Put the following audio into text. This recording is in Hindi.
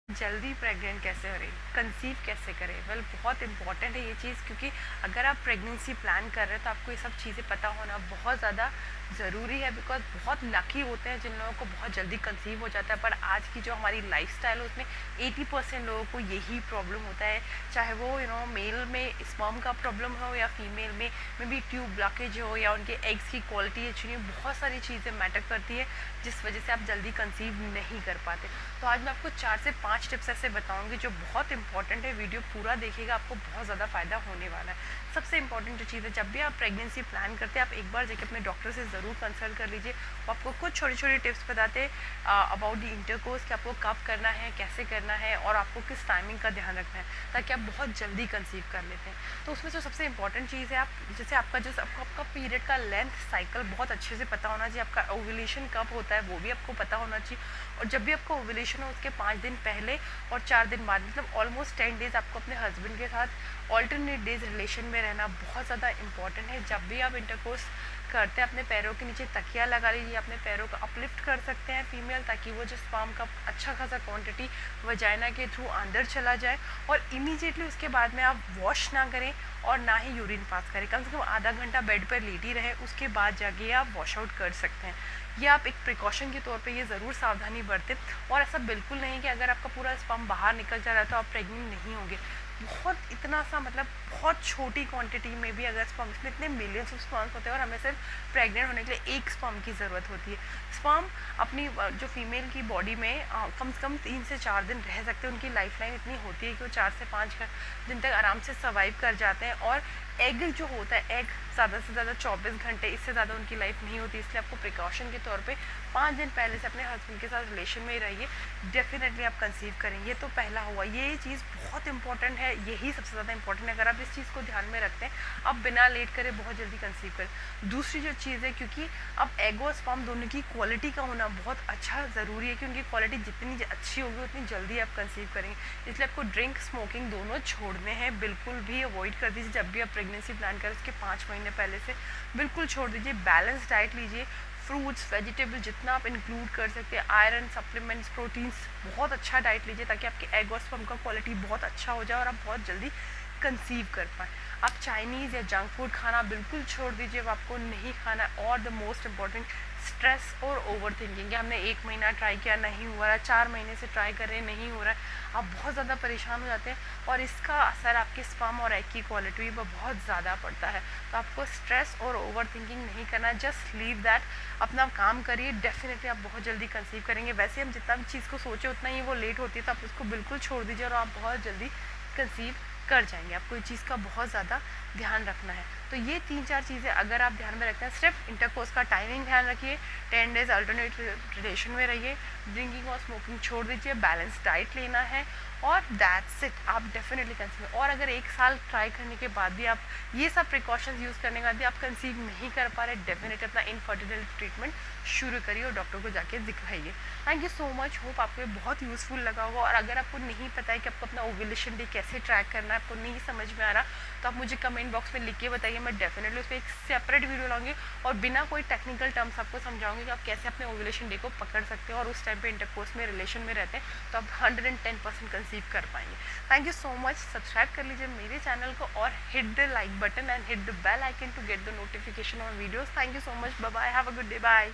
जल्दी प्रेग्नेंट कैसे हो रही, कंसीव कैसे करें? वेल बहुत इंपॉर्टेंट है ये चीज़, क्योंकि अगर आप प्रेगनेंसी प्लान कर रहे हैं तो आपको ये सब चीज़ें पता होना बहुत ज़्यादा ज़रूरी है। बिकॉज बहुत लकी होते हैं जिन लोगों को बहुत जल्दी कंसीव हो जाता है, पर आज की जो हमारी लाइफस्टाइल है उसमें 80% लोगों को यही प्रॉब्लम होता है। चाहे वो मेल में स्पर्म का प्रॉब्लम हो या फीमेल में मे बी ट्यूब ब्लॉकेज हो या उनके एग्स की क्वालिटी अच्छी नहीं हो, बहुत सारी चीज़ें मैटर करती है जिस वजह से आप जल्दी कंसीव नहीं कर पाते। तो आज मैं आपको 4 से 5 टिप्स ऐसे बताऊंगी जो बहुत इंपॉर्टेंट है। वीडियो पूरा देखिएगा, आपको बहुत ज़्यादा फायदा होने वाला है। सबसे इंपॉर्टेंट जो चीज़ है, जब भी आप प्रेगनेंसी प्लान करते हैं आप एक बार जाके अपने डॉक्टर से ज़रूर कंसल्ट कर लीजिए। वो आपको कुछ छोटी छोटी टिप्स बताते हैं अबाउट द इंटरकोर्स कि आपको कब करना है, कैसे करना है और आपको किस टाइमिंग का ध्यान रखना है, ताकि आप बहुत जल्दी कंसीव कर लेते हैं। तो उसमें जो सबसे इंपॉर्टेंट चीज़ है, आप जैसे आपका पीरियड का लेंथ साइकिल बहुत अच्छे से पता होना चाहिए। आपका ओव्यूलेशन कब होता है वो भी आपको पता होना चाहिए। और जब भी आपको ओव्यूलेशन हो उसके 5 दिन पहले और 4 दिन बाद, मतलब ऑलमोस्ट 10 डेज आपको अपने हस्बैंड के साथ ऑल्टरनेट डेज रिलेशन में रहना बहुत ज़्यादा इंपॉर्टेंट है। जब भी आप इंटरकोर्स करते हैं अपने पैरों के नीचे तकिया लगा लीजिए, अपने पैरों को अपलिफ्ट कर सकते हैं फीमेल, ताकि वो जो स्पर्म का अच्छा खासा क्वांटिटी वजाइना के थ्रू अंदर चला जाए। और इमीडिएटली उसके बाद में आप वॉश ना करें और ना ही यूरिन पास करें। कम से कम आधा घंटा बेड पर लेटी रहे, उसके बाद जाके आप वॉश आउट कर सकते हैं। ये आप एक प्रिकॉशन के तौर पे ये ज़रूर सावधानी बरतें। और ऐसा बिल्कुल नहीं कि अगर आपका पूरा स्पर्म बाहर निकल जा रहा है तो आप प्रेग्नेंट नहीं होंगे। बहुत इतना सा, मतलब बहुत छोटी क्वांटिटी में भी अगर स्पर्म, इसमें इतने मिलियंस ऑफ स्पर्म्स होते हैं और हमें सिर्फ प्रेग्नेंट होने के लिए एक स्पर्म की ज़रूरत होती है। स्पर्म अपनी जो फीमेल की बॉडी में कम से कम 3 से 4 दिन रह सकते हैं। उनकी लाइफ लाइन इतनी होती है कि वो 4 से 5 दिन तक आराम से सर्वाइव कर जाते हैं। और एग जो होता है, एग ज़्यादा से ज़्यादा 24 घंटे, इससे ज़्यादा उनकी लाइफ नहीं होती। इसलिए आपको प्रिकॉशन के तौर पे 5 दिन पहले से अपने हस्बैंड के साथ रिलेशन में ही रहिए, डेफिनेटली आप कंसीव करेंगे। तो पहला हुआ, ये चीज़ बहुत इंपॉर्टेंट है, यही सबसे ज़्यादा इंपॉर्टेंट है। अगर आप इस चीज़ को ध्यान में रखते हैं आप बिना लेट करे बहुत जल्दी कंसीव करें। दूसरी जो चीज़ है, क्योंकि अब एग और स्पर्म दोनों की क्वालिटी का होना बहुत अच्छा ज़रूरी है कि उनकी क्वालिटी जितनी अच्छी होगी उतनी जल्दी आप कंसीव करेंगे। इसलिए आपको ड्रिंक स्मोकिंग दोनों छोड़ने हैं, बिल्कुल भी अवॉइड कर दीजिए। जब भी आप प्रेगनेंसी प्लान करें उसके 5 महीने पहले से बिल्कुल छोड़ दीजिए। बैलेंस डाइट लीजिए, फ्रूट्स वेजिटेबल जितना आप इंक्लूड कर सकते हैं, आयरन सप्लीमेंट्स प्रोटीन्स, बहुत अच्छा डाइट लीजिए ताकि आपके एग और स्पर्म का क्वालिटी बहुत अच्छा हो जाए और आप बहुत जल्दी कंसीव कर पाए। आप चाइनीज़ या जंक फूड खाना बिल्कुल छोड़ दीजिए, अब आपको नहीं खाना। और द मोस्ट इम्पॉर्टेंट, स्ट्रेस और ओवर थिंकिंग। हमने 1 महीना ट्राई किया नहीं हो रहा है, 4 महीने से ट्राई कर रहे हैं नहीं हो रहा है, आप बहुत ज़्यादा परेशान हो जाते हैं और इसका असर आपके स्पर्म और एग की क्वालिटी पर बहुत ज़्यादा पड़ता है। तो आपको स्ट्रेस और ओवर थिंकिंग नहीं करना, जस्ट लीव दैट, अपना काम करिए, डेफिनेटली आप बहुत जल्दी कंसीव करेंगे। वैसे हम जितना भी चीज़ को सोचे उतना ही वो लेट होती है, तो आप उसको बिल्कुल छोड़ दीजिए और आप बहुत जल्दी कंसीव कर जाएंगे। आपको इस चीज़ का बहुत ज़्यादा ध्यान रखना है। तो ये 3-4 चीज़ें अगर आप ध्यान में रखते हैं, सिर्फ इंटरकोर्स का टाइमिंग ध्यान रखिए, 10 डेज अल्टरनेट रिलेशन में रहिए, ड्रिंकिंग और स्मोकिंग छोड़ दीजिए, बैलेंस डाइट लेना है और दैट्स इट, आप डेफिनेटली कंसीव। और अगर 1 साल ट्राई करने के बाद भी आप ये सब प्रिकॉशंस यूज़ करने के बाद भी आप कंसीव नहीं कर पा रहे, डेफिनेटली अपना इनफर्टिलिटी ट्रीटमेंट शुरू करिए और डॉक्टर को जाके दिखाइए। Thank you so much, hope आपको ये बहुत यूज़फुल लगा होगा। और अगर आपको नहीं पता है कि आपको अपना ओव्यूलेशन डे कैसे ट्रैक करना है, आपको नहीं समझ में आ रहा, तो आप मुझे कमेंट बॉक्स में लिख के बताइए, मैं डेफिनेटली उस पर एक सेपरेट वीडियो लाऊंगी और बिना कोई टेक्निकल टर्म्स आपको समझाऊंगी कि आप कैसे अपने ओव्यूलेशन डे को पकड़ सकते हैं और उस टाइम पे इंटरकोर्स में रिलेशन में रहते हैं तो आप 110% कंसीव कर पाएंगे। Thank you so much, subscribe कर लीजिए मेरे चैनल को और hit the like button and hit the bell icon to get the notification on videos. Thank you so much, bye bye, have a good day, bye.